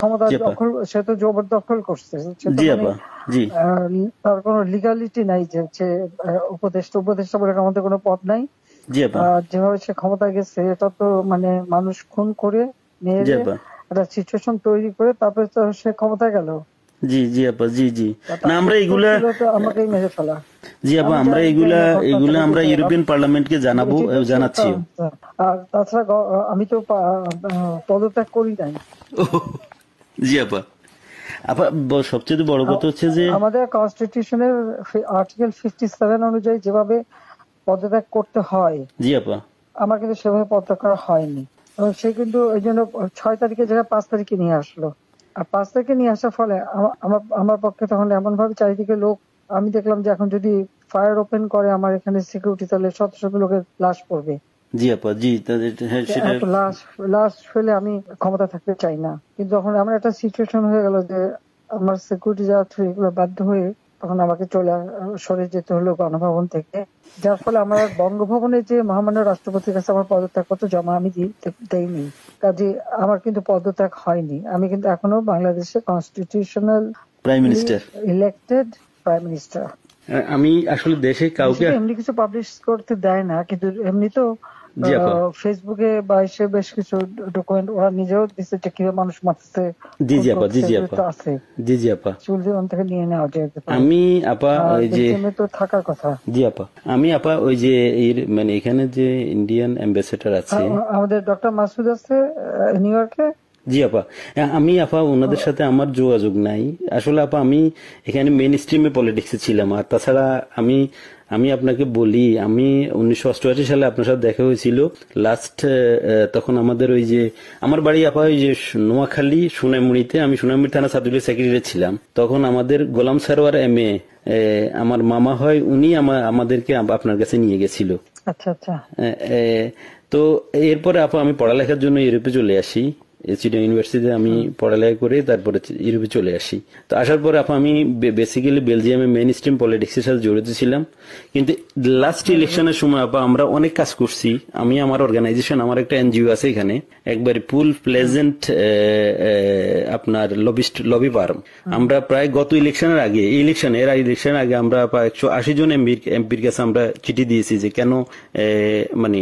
ক্ষমতা জি আপা দখল, সে তো জবরদখল করছে, সে তো জি মানে আপা জি তার কোনো লিগালিটি নাই যে হচ্ছে উপদেষ্টা উপদেষ্টা বলে আমাদের কোনো পদ নাই। জি আপা যেভাবে সে ক্ষমতায় গেছে এটা তো মানে মানুষ খুন করে জি মেরে আপা একটা সিচুয়েশন তৈরি করে তারপরে তো সে ক্ষমতায় গেল। জি জি আপা জি জি না তার আমরা উত্তর এগুলা ছিল তো আমাকেই মেরে ফেলা। জি আপা আমি আমরা জানি এগুলা না ঘটনাটা এগুলা আমরা কিন্তু ইউরোপিয়ান পার্লামেন্টকে জানাবো এটি তো জানাচ্ছিও। আর তাছাড়া আমি তো পদত্যাগ করি নাই। জি আপা আপা সবচেয়ে বড় কথা হচ্ছে যে আমাদের কনস্টিটিউশনের আর্টিকেল 57 অনুযায়ী যেভাবে পদত্যাগ করতে হয় জি আপা আমার কিন্তু সেভাবে পদত্যাগ করা হয়নি, এবং সে কিন্তু ওই জন্য 6 তারিখে জায়গায় 5 তারিখে নিয়ে আসলো। আর 5 তারিখে নিয়ে আসার ফলে আমার আমার পক্ষে তখন এমন ভাবে চারিদিকে লোক, আমি দেখলাম যে এখন যদি ফায়ার ওপেন করে আমার এখানে সিকিউরিটি, তাহলে শত শত লোকের লাশ পড়বে। জি আপা জি হ্যাঁ সেটা এত লাশ লাশ ফেলে আমি ক্ষমতা থাকতে চাই না। কিন্তু এখন এমন একটা সিচুয়েশন হয়ে গেল যে আমার সিকিউরিটি যাওয়া এগুলো বাধ্য হয়ে তখন আমাকে সরে যেতে হলো গণভবন থেকে, যার ফলে আমার বঙ্গভবনে যে মহামান্য রাষ্ট্রপতির কাছে আমার পদত্যাগপত্র জমা আমি দেইনি। কাজে আমার কিন্তু পদত্যাগ হয়নি, আমি কিন্তু এখনো বাংলাদেশের constitutional prime minister elected prime minister. আমি আসলে দেশে কাউকে এমনি কিছু পাবলিশ করতে দেয় না, কিন্তু এমনি তো জি আপা ফেসবুকে বা এসে বেশ কিছু ডকুমেন্ট ওরা নিজেও দিচ্ছে যে কিভাবে মানুষ মারছে, জি জি আপা জি জি আপা আছে, জি জি আপা চুলজন থেকে নিয়ে নেওয়া যেতে পারে। আমি আপা ওই যে তো থাকার কথা। জি আপা আমি আপা ওই যে মানে এখানে যে ইন্ডিয়ান অ্যাম্বাসেডার আছে আমাদের ডক্টর মাসুদ আছে নিউ ইয়র্কে। জি আপা আমি আপা ওনাদের সাথে আমার যোগাযোগ নাই আসলে আপা আমি এখানে মেইন স্ট্রিমে পলিটিক্সে ছিলাম। আর তাছাড়া আমি আমি আপনাকে বলি আমি 1988 সালে আপনার সাথে দেখা হয়েছিল লাস্ট। তখন আমাদের ওই যে আমার বাড়ি আপা ওই যে নোয়াখালী সোনাইমুড়িতে, আমি সোনাইমুড়ি থানা ছাত্রলীগের সেক্রেটারি ছিলাম। তখন আমাদের গোলাম সারোয়ার MA আমার মামা হয়, উনি আমাদেরকে আপনার কাছে নিয়ে গেছিল। আচ্ছা আচ্ছা। তো এরপরে আপা আমি পড়ালেখার জন্য ইউরোপে চলে আসি, চিটাগং ইউনিভার্সিটিতে আমি পড়ালেখা করে তারপরে ইউরোপে চলে আসি। তো আসার পরে আপা আমি বেসিক্যালি বেলজিয়ামে মেইন স্ট্রিম পলিটিক্স এর সাথে জড়িত ছিলাম। কিন্তু লাস্ট ইলেকশনের সময় আপা আমরা অনেক কাজ করছি। আমি আমার অর্গানাইজেশন, আমার একটা NGO আছে এখানে, একবারে ফুল প্লেজেন্ট আপনার লবি ফার্ম। আমরা প্রায় গত ইলেকশনের আগে, ইলেকশনের আগে আমরা প্রায় 180 জন এমপির কাছে আমরা চিঠি দিয়েছি যে কেন মানে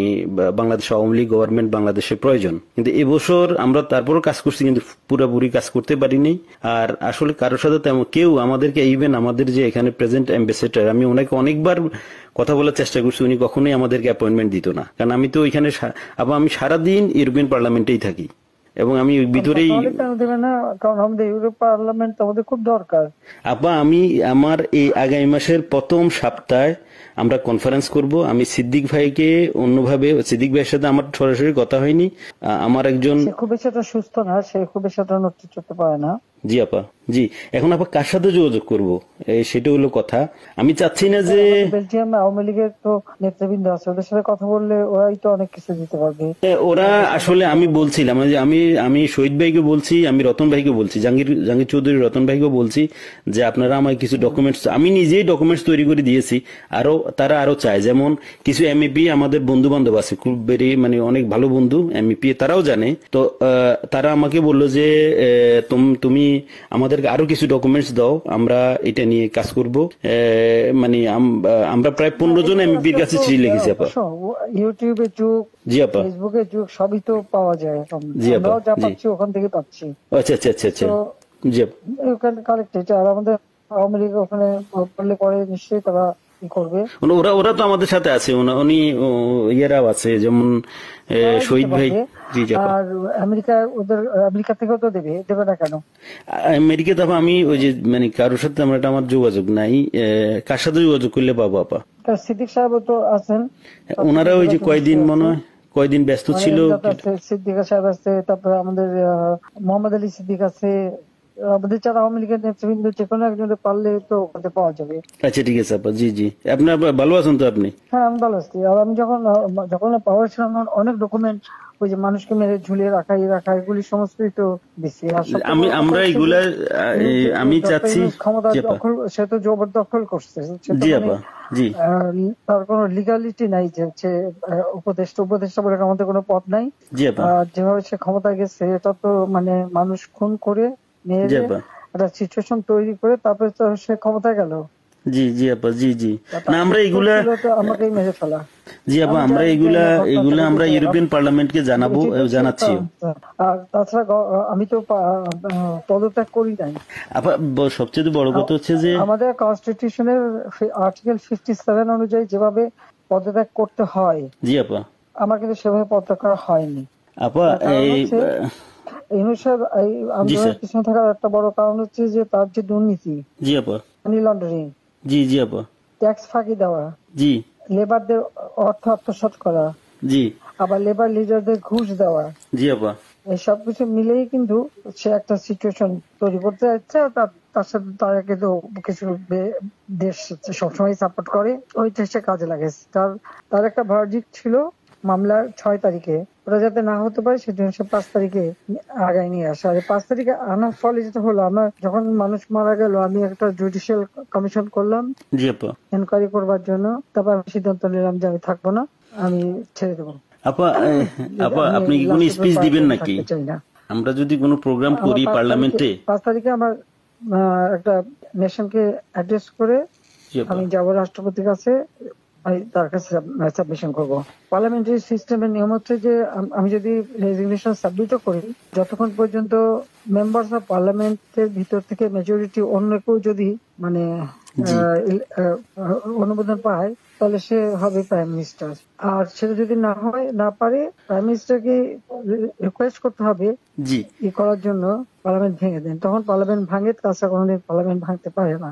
বাংলাদেশ আওয়ামী লীগ গভর্নমেন্ট বাংলাদেশের প্রয়োজন। কিন্তু এবছর আমরা তারপরও কাজ করছি, কিন্তু পুরোপুরি কাজ করতে পারিনি। আর আসলে কারোর সাথে তেমন কেউ আমাদেরকে, ইভেন আমাদের যে এখানে প্রেজেন্ট অ্যাম্বাসেডর, আমি ওনাকে অনেকবার কথা বলার চেষ্টা করছি, উনি কখনোই আমাদেরকে অ্যাপয়েন্টমেন্ট দিত না। কারণ আমি তো ওইখানে আমি সারাদিন ইউরোপিয়ান পার্লামেন্টেই থাকি এবং আমি ভিতরেই। কারণ আমাদের ইউরোপ পার্লামেন্ট আমাদের খুব দরকার। আপা আমি আমার এই আগামী মাসের প্রথম সপ্তাহে আমরা কনফারেন্স করব। আমি সিদ্দিক ভাইকে অন্যভাবে, সিদ্দিক ভাইয়ের সাথে আমার সরাসরি কথা হয়নি, আমার একজন খুব বেশি একটা সুস্থ না, সে খুব বেশি একটা নড়তে চড়তে পারে না। জি আপা জি। এখন আপা কার সাথে যোগাযোগ করবো সেটা হলো কথা। আমি চাচ্ছি না যে বেলজিয়াম আওয়ামী লীগের তো নেতৃবৃন্দ আছে, ওদের সাথে কথা বললে ওরাই তো অনেক কিছু দিতে পারবে। ওরা আসলে আমি বলছিলাম যে আমি শহীদ ভাইকে বলছি, আমি রতন ভাইকে বলছি, জাহাঙ্গীর চৌধুরী রতন ভাইকে বলছি যে আপনারা আমার কিছু ডকুমেন্টস, আমি নিজেই ডকুমেন্টস তৈরি করে দিয়েছি। তারা আরো চায়, যেমন কিছু MEP আমাদের বন্ধু বান্ধব আছে, খুব মানে অনেক ভালো বন্ধু MEP, তারাও জানে। তো তারা আমাকে বললো যে তুমি আমাদেরকে আরো কিছু ডকুমেন্টস দাও, আমরা এটা নিয়ে কাজ করব। মানে আমরা প্রায় 15 জন MEPর কাছে চিঠি লিখেছি আপা। ইউটিউবের যুগ, জি আপা, ফেসবুকের যুগ, সবই তো পাওয়া যায়। জি আপা, যা পাচ্ছি ওখান থেকে পাচ্ছি। আচ্ছা আচ্ছা আচ্ছা আচ্ছা জি কালেক্টেড। আর আমাদের আওয়ামী লীগ ওখানে করলে পরে নিশ্চয়ই তারা কি করবে। ওরা তো আমাদের সাথে আছে, উনি ইয়েরাও আছে, যেমন শহীদ ভাই। আর আমেরিকা থেকেও তো দেবে না কেন? আমেরিকা তো আমি ওই যে মানে কারোর সাথে আমার যোগাযোগ নাই, কার সাথে যোগাযোগ করলে পাবো আপা? সিদ্দিক সাহেব তো আছেন, ওনারা ওই যে কয়দিন ব্যস্ত ছিল। সিদ্দিক সাহেব আছে, তারপরে আমাদের মোহাম্মদ আলী সিদ্দিক আছে, আমাদের যারা আওয়ামী লীগের নেতৃবৃন্দ যে কোনো একজনে পারলে তো পাওয়া যাবে। আচ্ছা ঠিক আছে আপা, জি জি। আপনার ভালো আছেন তো আপনি? হ্যাঁ আমি ভালো আছি। আর আমি যখন পাওয়ার ছিলাম অনেক ডকুমেন্ট, ওই যে মানুষকে মেরে ঝুলিয়ে রাখা এগুলি সমস্তই তো দিচ্ছি। আমরা এগুলা আমি চাচ্ছি ক্ষমতা দখল, সে তো জবরদখল করছে। জি আপা জি তার কোনো লিগালিটি নাই যে হচ্ছে উপদেষ্টা বলে আমাদের কোনো পদ নাই। জি আপা যেভাবে সে ক্ষমতায় গেছে এটা তো মানে মানুষ খুন করে জি মেরে আপা একটা সিচুয়েশন তৈরি করে তারপরে তো সে ক্ষমতায় গেল। জি জি আপা জি জি না তার আমরা উত্তর এগুলা ছিল তো আমাকেই মেরে ফেলা। জি আপা আমি আমরা জানি যে এগুলা ঘটনাটা আমরা ঘটেছে। ইউরোপিয়ান পার্লামেন্টকে জানাবো এটি তো জানাচ্ছিও। আর তাছাড়া আমি তো পদত্যাগ করি নাই। আপা সবচেয়ে বড় কথা হচ্ছে যে আমাদের কনস্টিটিউশনের আর্টিকেল 57 অনুযায়ী যেভাবে পদত্যাগ করতে হয় জি আপা আমার কিন্তু সেভাবে পদত্যাগ করা হয়নি। আপা তার কারণ এই হচ্ছে ইউনূস সাহেব এই জি আন্দোলনের স্যার পিছনে থাকার একটা বড় কারণ হচ্ছে যে তার যে দুর্নীতি, জি আপা মানি লন্ডারিং, জি জি আপা ট্যাক্স ফাঁকি দেওয়া, জি লেবারদের অর্থ আত্মসাৎ করা, জি আবার লেবার লিডারদের ঘুষ দেওয়া, জি আপা এই সবকিছু মিলেই কিন্তু সে একটা সিচুয়েশন তৈরি করতে যাচ্ছে। তার সাথে তারা কিন্তু কিছু দেশ সবসময় সাপোর্ট করে, ওই দেশে কাজে লাগে। তার একটা ভার্ডিক্ট ছিল মামলার 6 তারিখে, ওটা যাতে না হতে পারে সেজন্য সে 5 তারিখে আগায় নিয়ে আসে। আর 5 তারিখে আনার ফলে যেটা হলো, আমার যখন মানুষ মারা গেল আমি একটা জুডিশিয়াল কমিশন করলাম জি আপা এনকোয়ারি করবার জন্য। তারপর আমি সিদ্ধান্ত নিলাম যে আমি থাকবো না, আমি ছেড়ে দেবো। আপা আপা আমি আপনি কি কোনো লাস্ট স্পিচ দিবেন নাকি? থাকতে চাই না। আমরা যদি কোনো প্রোগ্রাম আমার করি পার্লামেন্টে 5 তারিখে আমার একটা নেশনকে অ্যাড্রেস করে জি আপা আমি যাব রাষ্ট্রপতির কাছে, আমি তার কাছে সাবমিশন করব। পার্লামেন্টারি সিস্টেমের নিয়ম হচ্ছে যে আমি যদি রেজিগনেশন সাবমিটও করি, যতক্ষণ পর্যন্ত মেম্বার্স অফ পার্লামেন্টের ভিতর থেকে মেজরিটি অন্য কেউ যদি মানে জি অনুমোদন পায় তাহলে সে হবে প্রাইম মিনিস্টার। আর সেটা যদি না পারে প্রাইম মিনিস্টারকে রিকোয়েস্ট করতে হবে জি করার জন্য পার্লামেন্ট ভেঙে দেন। তখন পার্লামেন্ট ভাঙে, তাছাড়া কোনোদিন পার্লামেন্ট ভাঙতে পারে না।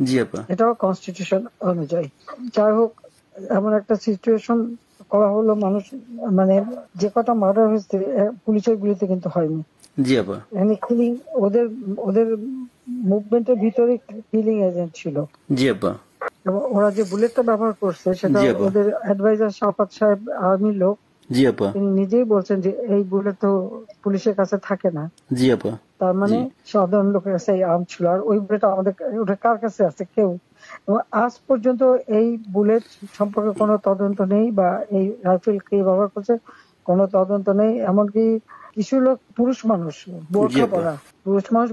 জি আপা এটাও কনস্টিটিউশন অনুযায়ী। যাই হোক, এমন একটা সিচুয়েশন করা হলো, মানুষ মানে যে কটা মার্ডার হয়েছে পুলিশের গুলিতে কিন্তু হয়নি। জি আপা এখানে কিলিং ওদের ওদের মুভমেন্টের ভিতরে কিলিং এজেন্ট ছিল। জি আপা এবং ওরা যে বুলেটটা ব্যবহার করছে সেটা জি আপা ওদের অ্যাডভাইজার শাফাত সাহেব আর্মির লোক, জি আপা তিনি নিজেই বলছেন যে এই বুলেট তো পুলিশের কাছে থাকে না। জি আপা তার মানে জি সাধারণ লোকের কাছে এই আর্ম ছিল। আর ওই বুলেট আমাদের ওটা কার কাছে আছে? কেউ। এবং আজ পর্যন্ত এই বুলেট সম্পর্কে কোনো তদন্ত নেই, বা এই রাইফেল কে ব্যবহার করছে কোনো তদন্ত নেই। এমনকি কিছু লোক পুরুষ মানুষ বোরখা পরা,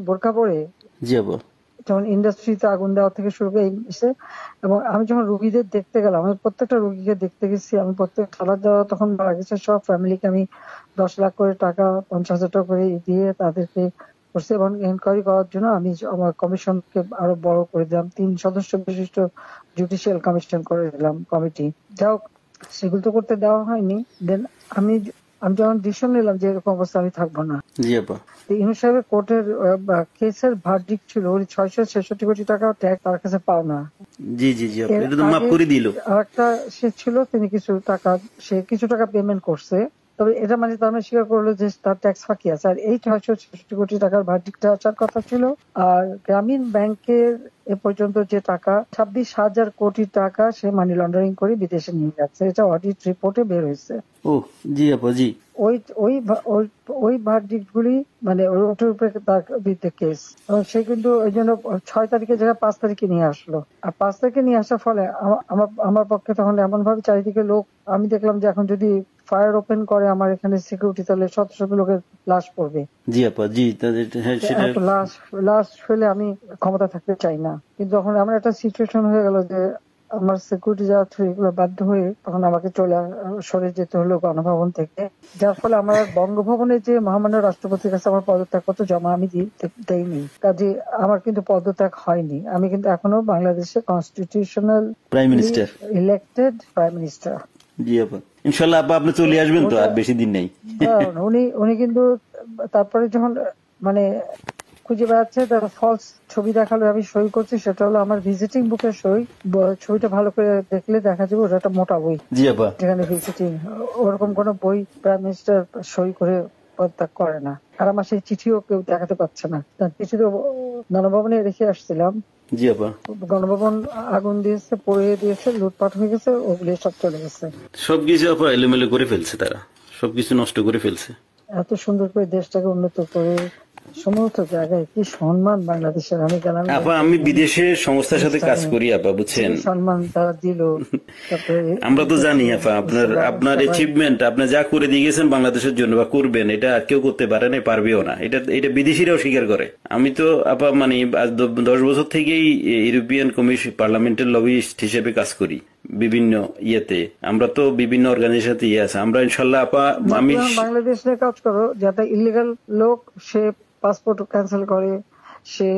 বোরখা পরে জি আপা যেমন ইন্ডাস্ট্রিতে আগুন দেওয়া থেকে শুরু করে এবং আমি যখন রোগীদের দেখতে গেলাম, আমি প্রত্যেকটা রোগীকে দেখতে গেছি, আমি প্রত্যেক খাবার দেওয়া তখন মারা গেছে সব ফ্যামিলিকে আমি 10 লাখ করে টাকা 50,000 টাকা করে দিয়ে তাদেরকে করছি। এবং এনকোয়ারি করার জন্য আমি আমার কমিশনকে আরো বড় করে দিলাম, 3 সদস্য বিশিষ্ট জুডিশিয়াল কমিশন করে দিলাম কমিটি। যাই হোক, সেগুলো তো করতে দেওয়া হয়নি। দেন আমি আমি যখন ডিসিশন নিলাম যে এরকম অবস্থা আমি থাকবো না, জি আপা ইউনূস সাহেবের কোর্টের কেসের ভার্ডিক্ট ছিল ওই 666 কোটি টাকা ট্যাক্স তার কাছে পাও না। জি জি জি আপা এর এটা তো মাফ আগে করে দিল। আরেকটা সে ছিল, তিনি কিছু টাকা পেমেন্ট করছে, তবে এটা মানে তার মানে স্বীকার করলো যে তার ট্যাক্স ফাঁকি আছে। আর এই 666 কোটি টাকার ভার্ডিক্টটা আসার কথা ছিল। আর গ্রামীণ ব্যাংকের এ পর্যন্ত যে টাকা 26,000 কোটি টাকা সে মানি লন্ডারিং করে বিদেশে নিয়ে যাচ্ছে, এটা অডিট রিপোর্টে বের হয়েছে। ও জি আপা জি ওই ওই ওই ভার্ডিক্ট গুলি মানে ওটার উপরে তার বিরুদ্ধে কেস। এবং সে কিন্তু ওই জন্য 6 তারিখে জায়গায় 5 তারিখে নিয়ে আসলো। আর 5 তারিখে নিয়ে আসার ফলে আমার পক্ষে তখন এমন ভাবে চারিদিকে লোক, আমি দেখলাম যে এখন যদি ফায়ার ওপেন করে আমার এখানে সিকিউরিটি, তাহলে শত শত লোকের লাশ পড়বে। জি আপা জি সেটা এত লাশ ফেলে আমি ক্ষমতা থাকতে চাই না। কিন্তু যখন এমন একটা সিচুয়েশন হয়ে গেল যে আমার সিকিউরিটি যাওয়া এগুলো বাধ্য হয়ে তখন আমাকে সরে যেতে হলো গণভবন থেকে, যার ফলে আমার বঙ্গভবনে যে মহামান্য রাষ্ট্রপতির কাছে আমার পদত্যাগপত্র জমা আমি দেইনি, কাজে আমার কিন্তু পদত্যাগ হয়নি। আমি কিন্তু এখনো বাংলাদেশের constitutional prime minister elected prime minister. জি আপা ইনশাল্লাহ আপা আপনি চলে আসবেন তো, আর বেশি দিন নেই। উনি কিন্তু তারপরে যখন মানে খুঁজে বেড়াচ্ছে, তারা ফলস ছবি দেখালো, আমি সই করছি, সেটা হলো আমার ভিজিটিং বুকের সই। ছবিটা ভালো করে দেখলে দেখা যাবে ওটা একটা মোটা বই, জি আপা যেখানে ভিজিটিং, ওরকম কোন বই প্রাইম মিনিস্টার সই করে পদত্যাগ করে না। আর আমার সেই চিঠিও কেউ দেখাতে পারছে না, তার চিঠি তো গণভবনে রেখে আসছিলাম। জি আপা গণভবন আগুন দিয়েছে, পড়িয়ে দিয়েছে, লুটপাট হয়ে গেছে, ওগুলি সব চলে গেছে। সবকিছু আপা এলোমেলো করে ফেলছে, তারা সবকিছু নষ্ট করে ফেলছে। এত সুন্দর করে দেশটাকে উন্নত করে সমস্ত জায়গায় কি সম্মান বাংলাদেশের, আমি গেলাম আপা আমি বিদেশের সংস্থার সাথে কাজ করি আপা, বুঝছেন? সম্মান তারা দিল। তারপরে আমরা তো জানি আপা আপনার অ্যাচিভমেন্ট, আপনি যা করে দিয়ে গেছেন বাংলাদেশের জন্য বা করবেন, এটা আর কেউ করতে পারে না, পারবেও না। এটা বিদেশিরাও স্বীকার করে। আমি তো আপা মানে আজ 10 বছর থেকেই ইউরোপিয়ান কমিশন পার্লামেন্টের লবিস্ট হিসেবে কাজ করি বিভিন্ন ইয়েতে। আমরা তো বিভিন্ন অর্গানাইজেশনে ইয়ে আছে। আমরা ইনশাল্লাহ আপা আমি বাংলাদেশ নিয়ে কাজ করো, যাতে ইলিগাল লোক সে পাসপোর্ট ক্যান্সেল করে। সে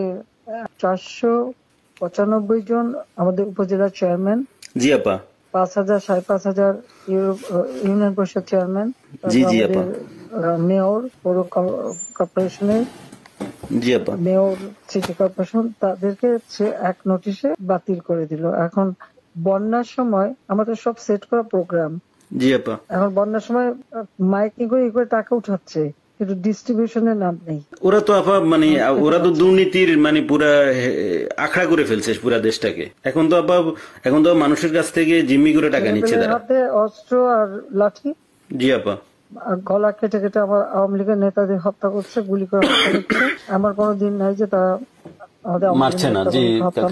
495 জন আমাদের উপজেলা চেয়ারম্যান, জি আপা 5,000 5,500 ইউনিয়ন পরিষদ চেয়ারম্যান, জি জি আপা মেয়র, পৌর কর্পোরেশনের জি আপা মেয়র, সিটি কর্পোরেশন, তাদেরকে সে এক নোটিশে বাতিল করে দিল। এখন বন্যার সময় আমাদের সব সেট করা প্রোগ্রাম, জি আপা এখন বন্যার সময় মাইকিং করে টাকা উঠাচ্ছে, কিন্তু ডিস্ট্রিবিউশনের নাম নেই। ওরা তো আপা মানে ওরা তো দুর্নীতির মানে পুরা আখড়া করে ফেলছে পুরা দেশটাকে। এখন তো আপা এখন তো মানুষের কাছ থেকে জিম্মি করে টাকা নিচ্ছে তারা। হাতে অস্ত্র আর লাঠি, জি আপা আর গলা কেটে কেটে আমার আওয়ামী লীগের নেতাদের হত্যা করছে, গুলি করে হত্যা করছে। আমার কোনো দিন নাই যে তারা আমাদের মারছে না, জি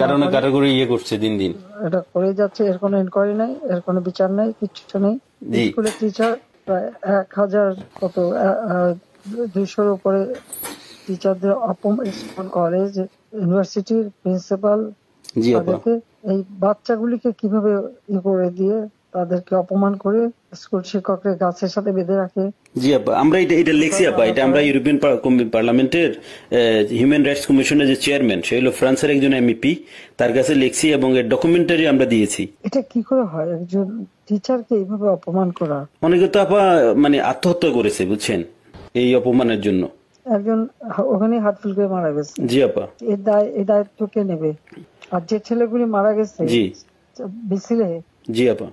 কারণে কারো ইয়ে করছে দিন দিন। এটা করে যাচ্ছে, এর কোনো ইনকোয়ারি নাই, এর কোনো বিচার নাই, কিচ্ছু নেই। স্কুলের টিচার প্রায় 1,000 কত 200-র উপরে টিচারদের স্কুল, কলেজ, ইউনিভার্সিটির প্রিন্সিপাল, তাদেরকে এই বাচ্চাগুলিকে কিভাবে করে দিয়ে তাদেরকে অপমান করে স্কুল শিক্ষকদের গাছের সাথে বেঁধে রাখে। জি আপা আমরা এটা লিখছি আপা। এটা আমরা ইউরোপিয়ান পার্লামেন্টের হিউম্যান রাইটস কমিশনের যে চেয়ারম্যান, সে হলো ফ্রান্সের একজন এমপি, তার কাছে লিখছি এবং এর ডকুমেন্টারি আমরা দিয়েছি। এটা কি করে হয় একজন টিচারকে এইভাবে অপমান করা? অনেকে তো আপা মানে আত্মহত্যা করেছে, বুঝছেন, এই অপমানের জন্য। একজন ওখানে হাতফুল করে মারা গেছে। জি আপা এই দায়িত্ব কে নেবে? আর যে ছেলেগুলি মারা গেছে জি মিছিলে, জি আপা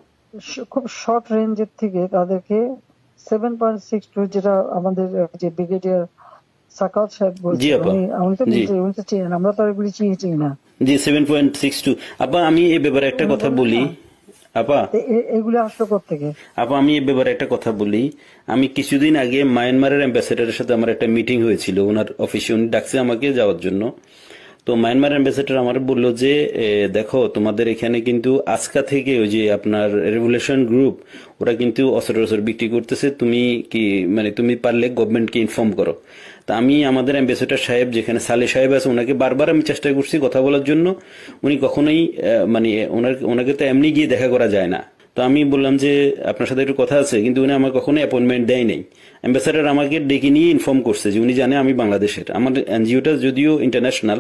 খুব শর্ট রেঞ্জের থেকে তাদেরকে 7.62, যেটা আমাদের যে ব্রিগেডিয়ার সাকাত সাহেব বলছে, আমি তো চিনি না, আমরা তো এগুলি চিনি না। জি 7.62 আপা। আমি এই ব্যাপারে একটা কথা বলি আপা, এগুলি আসলো কোত্থেকে? আপা আমি এই ব্যাপারে একটা কথা বলি। আমি কিছুদিন আগে মায়ানমারের অ্যাম্বাসেডারের সাথে আমার একটা মিটিং হয়েছিল, ওনার অফিসে, উনি ডাকছে আমাকে যাওয়ার জন্য। তো মায়ানমার অ্যাম্বাসেডার আমার বললো যে দেখো তোমাদের এখানে কিন্তু আজকা থেকে ওই যে আপনার রেভলিউশন গ্রুপ, ওরা কিন্তু অস্ত্র বিক্রি করতেছে, তুমি কি মানে তুমি পারলে গভর্নমেন্টকে ইনফর্ম করো। তা আমি আমাদের অ্যাম্বাসেডার সাহেব যেখানে সালে সাহেব আছে, ওনাকে বারবার আমি চেষ্টা করছি কথা বলার জন্য, উনি কখনোই মানে ওনাকে তো এমনি গিয়ে দেখা করা যায় না। তো আমি বললাম যে আপনার সাথে একটু কথা আছে, কিন্তু উনি আমার কখনো অ্যাপয়েন্টমেন্ট দেয় নাই। অ্যাম্বাসেডার আমাকে ডেকে নিয়ে ইনফর্ম করছে যে উনি জানে আমি বাংলাদেশের, আমার এনজিওটা যদিও ইন্টারন্যাশনাল।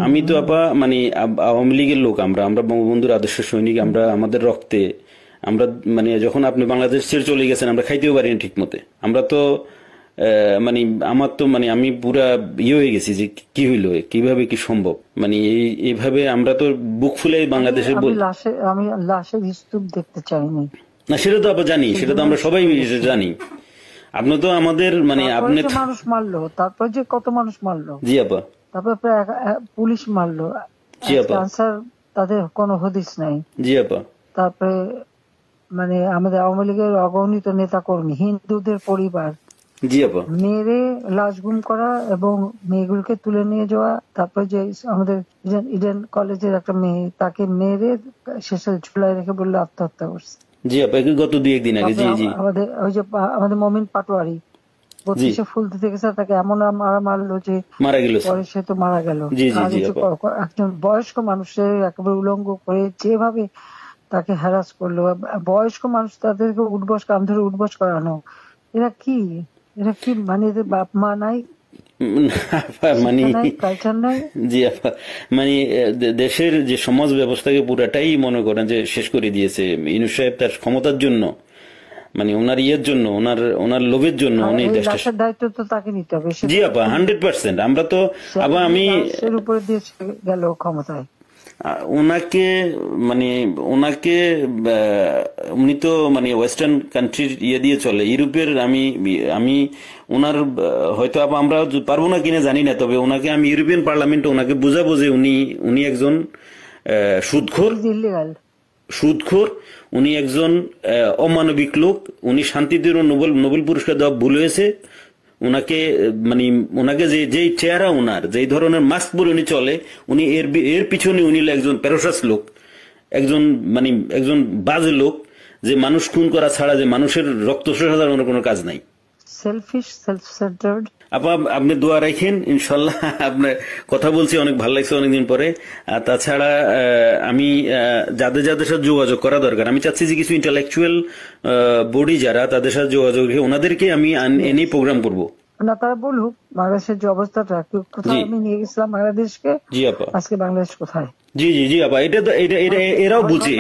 আমি তো আপা মানে আওয়ামী লীগের লোক, আমরা বঙ্গবন্ধুর আদর্শ সৈনিক, আমরা আমাদের রক্তে আমরা মানে যখন আপনি বাংলাদেশ ছেড়ে চলে গেছেন আমরা খাইতেও পারি না ঠিক মতে। আমরা তো মানে আমার তো মানে আমি পুরা হয়ে গেছি যে কি হইলো, কিভাবে কি সম্ভব, মানে এইভাবে আমরা তো বুক ফুলে বাংলাদেশে আমি লাশের স্তূপ দেখতে চাইনি না, সেটা তো আবার জানি, সেটা তো আমরা সবাই জানি। আপনি তো আমাদের মানে আপনি মানুষ মারলো, তারপর যে কত মানুষ মারলো, জি আপা, তারপর পুলিশ মারলো, জি আপা, তাদের কোনো হদিস নাই, জি আপা। তারপরে মানে আমাদের আওয়ামী লীগের অগণিত নেতা কর্মী, হিন্দুদের পরিবার, জি আপা, মেরে লাশ গুম করা এবং মেয়েগুলোকে তুলে নিয়ে যাওয়া। তারপর যে আমাদের ইডেন কলেজের একটা মেয়ে, তাকে মেরে শেষে ঝুলাই রেখে বললো আত্মহত্যা করছে। জি আপা, গত 2-1 দিন আগে। জি জি আমাদের ওই যে আমাদের মমিন পাটোয়ারি 32-এ ফুল দিতে গেছে, তাকে এমন মারলো যে মারা গেল, পরে সে তো মারা গেল। একজন বয়স্ক মানুষের একেবারে উলঙ্গ করে যেভাবে তাকে হ্যারাস করলো, বয়স্ক মানুষ তাদেরকে কান ধরে উঠবস করানো, এরা কি মানে এদের বাপ মা নাই, মানে কালচার নাই। জি আপা, মানে দেশের যে সমাজ ব্যবস্থাকে পুরাটাই মনে করেন যে শেষ করে দিয়েছে ইউনূস সাহেব তার ক্ষমতার জন্য, মানে ওনার ইয়ের জন্য, ওনার লোভের জন্য উনি দেশটা দায়িত্ব তো তাকে নিতে হবে। জি আপা 100%। আমরা তো আবার আমি এর উপরে দিয়ে গেল ক্ষমতায়, ওনাকে উনি তো মানে ওয়েস্টার্ন কান্ট্রির ইয়ে দিয়ে চলে, ইউরোপের। আমি ওনার হয়তো আমরা পারবো না কিনা জানি না, তবে ওনাকে আমি ইউরোপিয়ান পার্লামেন্টে ওনাকে বুঝাবো যে উনি একজন সুদখোর, উনি একজন অমানবিক লোক, উনি শান্তিতে নোবেল পুরস্কার দেওয়া ভুল হয়েছে, উনাকে মানে ওনাকে যে চেহারা উনার যেই ধরনের মাস্ক পরে উনি চলে, উনি এর পিছনে উনি একজন প্যারোসাস লোক, একজন মানে একজন বাজে লোক, যে মানুষ খুন করা ছাড়া যে মানুষের রক্ত শোষা ছাড়া কোনো কাজ নাই। Selfish, self centered. আপনি দোয়া রাখেন, ইনশাল্লাহ। আপনার কথা বলছি, অনেক ভালো লাগছে অনেকদিন পরে। আর তাছাড়া আমি যাদের যাদের সাথে যোগাযোগ করা দরকার, আমি চাচ্ছি যে কিছু ইন্টালেকচুয়াল বডি যারা, তাদের সাথে যোগাযোগ রেখে ওনাদেরকে আমি এনে প্রোগ্রাম করব। না, তারা বলুক বাংলাদেশের যে অবস্থাটা, কোথায় আমি নিয়ে গেছিলাম বাংলাদেশকে, জি আপা, আজকে বাংলাদেশ কোথায়। জি জি জি আপা, এটা এরাও বুঝে,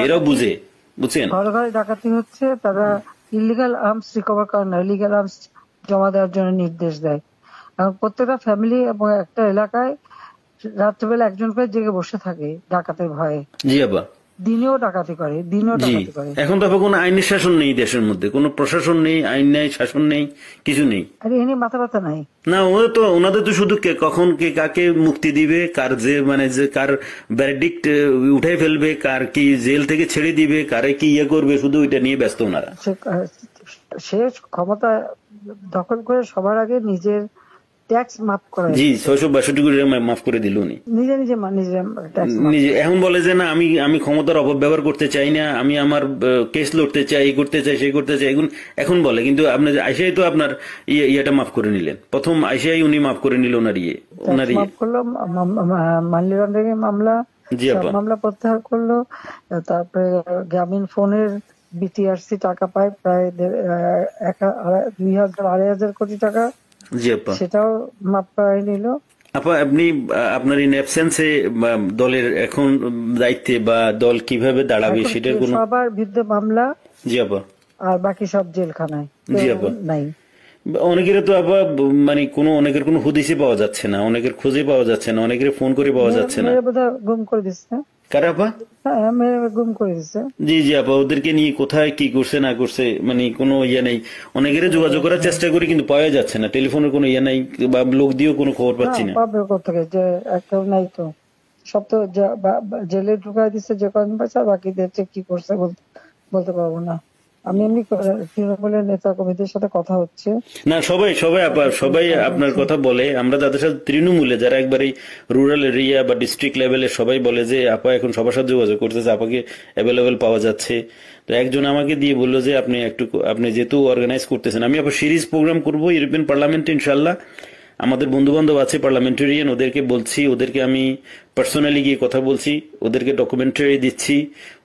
বুঝছেন। ঘরে ঘরে ডাকাতি হচ্ছে, তারা ইলিগাল আর্মস রিকভার করে না, ইলিগাল আর্মস জমা দেওয়ার জন্য নির্দেশ দেয়। এবং প্রত্যেকটা ফ্যামিলি এবং একটা এলাকায় রাত্রেবেলা একজন করে জেগে বসে থাকে ডাকাতের ভয়ে। জি আপা, দিনেও ডাকাতি করে। এখন তো কোনো আইনের শাসন নেই দেশের মধ্যে, কোনো প্রশাসন নেই, আইন নেই, শাসন নেই, কিছু নেই। আর এ নিয়ে মাথা ব্যথা নাই। না, ওনাদের তো শুধু কখন কে কাকে মুক্তি দিবে, কার যে কার ভ্যারডিক্ট উঠাই ফেলবে, কার কি জেল থেকে ছেড়ে দিবে, কারে কি করবে, শুধু ওইটা নিয়ে ব্যস্ত ওনারা। সে ক্ষমতা দখল করে সবার আগে নিজের ট্যাক্স মাফ করে। জি, 662 কোটি মাফ করে দিল উনি নিজে। এখন বলে যে না, আমি ক্ষমতার অপব্যবহার করতে চাই না, আমি আমার কেস লড়তে চাই, এই করতে চাই, সেই করতে চাই, এখন বলে। কিন্তু আপনি আইসাই তো আপনার ইয়েটা মাফ করে নিলেন, প্রথম আইসাই উনি মাফ করে নিল ওনার মাফ করলো, মানি লন্ডারিং মামলা, মামলা প্রত্যাহার করলো। তারপরে গ্রামীণ ফোনের বিটিআরসি টাকা পায় প্রায় 2,000-2,500 কোটি টাকা, সেটাও মাপ করাই নিল। আপনার ইন অ্যাবসেন্সে দলের এখন দায়িত্বে বা দল কিভাবে দাঁড়াবে সেটার কোনো সবার বিরুদ্ধে মামলা। জি আপা। আর বাকি সব জেলখানায়। জি আপা। নাই, অনেকের তো আপা মানে অনেকের কোনো হদিসে পাওয়া যাচ্ছে না, অনেকের খোঁজে পাওয়া যাচ্ছে না, অনেকের ফোন করে পাওয়া যাচ্ছে না। গুম করে দিচ্ছে। কারা আপা? গুম করে দিচ্ছে। জি জি আপা, ওদেরকে নিয়ে কোথায় কি করছে না করছে মানে কোনো ইয়ে নেই। অনেকের যোগাযোগ করার চেষ্টা করি কিন্তু পাওয়া যাচ্ছে না, টেলিফোনের কোনো ইয়ে নাই, বা লোক দিয়েও কোনো খবর পাচ্ছি না। পাবে কোথেকে, যে একটা নাই তো, সব তো জেলে ঢুকাই দিচ্ছে যে কদিন পাচ্ছে, আর বাকিদের কি করছে বলতে পারবো না। আমি এমনি তৃণমূলের নেতা কর্মীদের সাথে কথা হচ্ছে। না, সবাই আপনার কথা বলে। আমরা যাদের সাথে তৃণমূলে যারা একবারে রুরাল এরিয়া বা ডিস্ট্রিক্ট লেভেলে, সবাই বলে যে আপা এখন সবার সাথে যোগাযোগ করতেছে, আপাকে অ্যাভেলেবেল পাওয়া যাচ্ছে। তো একজন আমাকে দিয়ে বললো যে আপনি যেহেতু অর্গানাইজ করতেছেন, আমি আবার সিরিজ প্রোগ্রাম করবো ইউরোপিয়ান পার্লামেন্টে ইনশাল্লাহ। আমাদের বন্ধু বান্ধব আছে পার্লামেন্টারিয়ান, ওদেরকে বলছি, ওদেরকে আমি পার্সোনালি গিয়ে কথা বলছি, ওদেরকে ডকুমেন্টারি দিচ্ছি।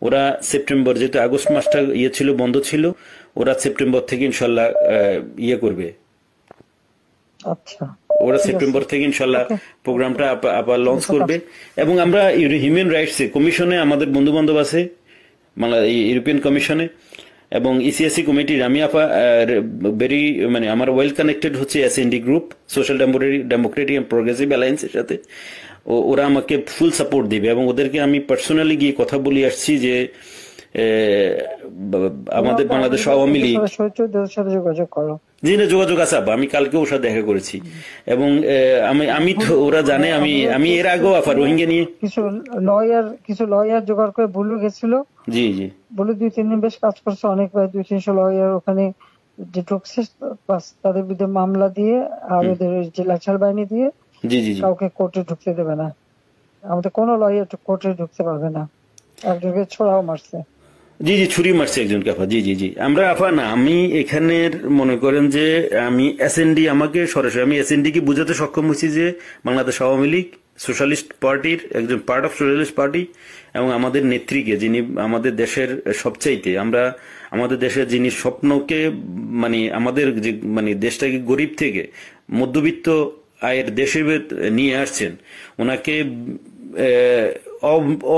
ওরা সেপ্টেম্বর, যেহেতু আগস্ট মাসটা ছিল, বন্ধ ছিল, ওরা সেপ্টেম্বর থেকে ইনশাল্লাহ করবে। আচ্ছা, ওরা সেপ্টেম্বর থেকে ইনশাল্লাহ প্রোগ্রামটা আবার লঞ্চ করবে। এবং আমরা হিউম্যান রাইটস কমিশনে, আমাদের বন্ধু বান্ধব আছে ইউরোপিয়ান কমিশনে এবং ইসিএসসি কমিটির, আমি ভেরি মানে আমার ওয়েল কানেক্টেড হচ্ছে SND group, social democratic and progressive অ্যালায়েন্সের সাথে। ওরা আমাকে ফুল সাপোর্ট দিবে এবং ওদেরকে আমি পার্সোনালি গিয়ে কথা বলে আসছি যে আমাদের বাংলাদেশ আওয়ামী লীগ যোগাযোগ করো। জি না, যোগাযোগ আছে আপা, আমি কালকে ওর সাথে দেখা করেছি এবং আমি তো ওরা জানে আমি এর আগেও রোহিঙ্গা নিয়ে কিছু লয়ার জোগাড় করে বলে গেছিল। জি জি, বলে 2-3 দিন বেশ কাজ করছে, অনেক প্রায় 200-300 লয়ার ওখানে যে ঢুকছে, তাদের বিরুদ্ধে মামলা দিয়ে আর ওদের জেলা ছাড় বাহিনী দিয়ে কাউকে কোর্টে ঢুকতে দেবে না। আমাদের কোনো লয়ার কোর্টে ঢুকতে পারবে না। একজনকে ছোড়াও মারছে। জি জি, ছুরি মারছে একজনকে আপা। জি জি জি, আমরা আপা না, আমি এখানের মনে করেন যে আমি এসএনডি, আমাকে সরাসরি আমি এসএনডি কে বুঝাতে সক্ষম হয়েছি যে বাংলাদেশ আওয়ামী লীগ সোশ্যালিস্ট পার্টির একজন পার্ট অফ সোশ্যালিস্ট পার্টি, এবং আমাদের নেত্রীকে, যিনি আমাদের দেশের সবচাইতে, আমাদের দেশের যিনি স্বপ্নকে মানে আমাদের মানে দেশটাকে গরিব থেকে মধ্যবিত্ত আয়ের দেশে নিয়ে আসছেন, ওনাকে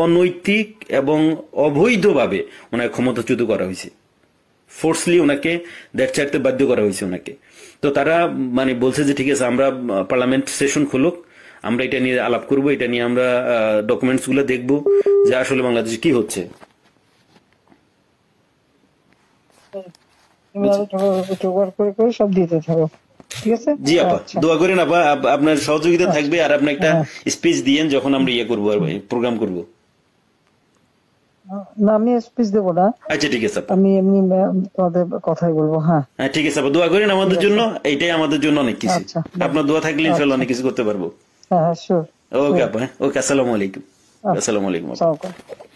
অনৈতিক এবং অবৈধভাবে ওনাকে ক্ষমতাচ্যুত করা হয়েছে, ফোর্সলি ওনাকে দেশ ছাড়তে বাধ্য করা হয়েছে ওনাকে। তো তারা মানে বলছে যে ঠিক আছে, আমরা পার্লামেন্ট সেশন খুলুক, আমরা এটা নিয়ে আলাপ করব, এটা নিয়ে আমরা ডকুমেন্টস গুলো দেখবো যে আসলে বাংলাদেশে কি হচ্ছে। সব দিতে থাকো, ঠিক আছে? জি আপা, দোয়া করেন আপা, আপনার সহযোগিতা থাকবে। আর আপনি একটা স্পিচ দিয়েন যখন আমরা করবো, প্রোগ্রাম করবো। না, আমি স্পিচ দেবো না, আচ্ছা ঠিক আছে আপা। আমি এমনি তোমাদের কথাই বলবো। হ্যাঁ হ্যাঁ ঠিক আছে আপা, দোয়া করেন আমাদের জন্য, এইটাই আমাদের জন্য অনেক কিছু। আচ্ছা। আপনার দোয়া থাকলে ইনশাল্লাহ অনেক কিছু করতে পারবো। হ্যাঁ শিওর। ওকে আপা, ওকে, আসসালামু আলাইকুম। আসসালামু আলাইকুম আপা। আসসালামু আলাইকুম।